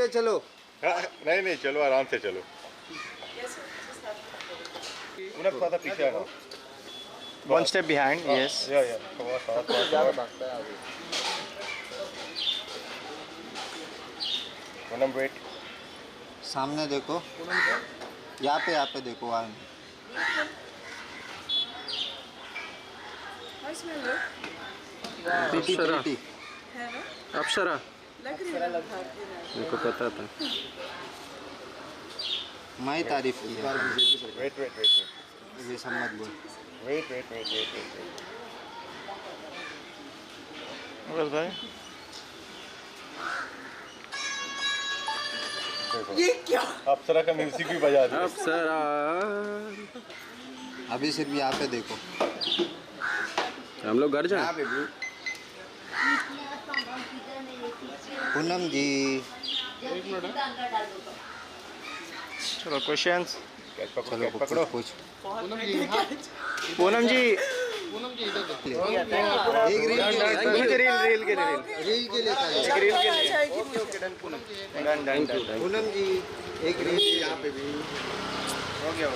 चलो। नहीं नहीं, चलो आराम से चलो। उन्हें थोड़ा सा पीछे आना। One step behind, yes. या थोड़ा सा पूनम वेट। सामने देखो, यहाँ पे देखो, वहाँ अप्सरा, है ना, अप्सरा लग रही है भारतीय नारी। मेरे को पता था। मैं ही तारीफ की है। वेट वेट वेट ये सब मत बोल। Wait wait wait wait wait. बस भाई। ये क्या? अप्सरा का म्यूजिक भी बजा दिया। अप्सरा अभी सिर्फ यहाँ पे देखो। हम लोग घर जाएं? पूनम जी, चलो क्वेश्चंस। चलो पकड़ो। कुछ पूनम जी, एक रील के लिए, रील के लिए, रील के लिए खाली। एक रील के आ लिए। जाएगी मुझे। Done done done. Poonam ji, एक रील यहाँ पे भी हो गया।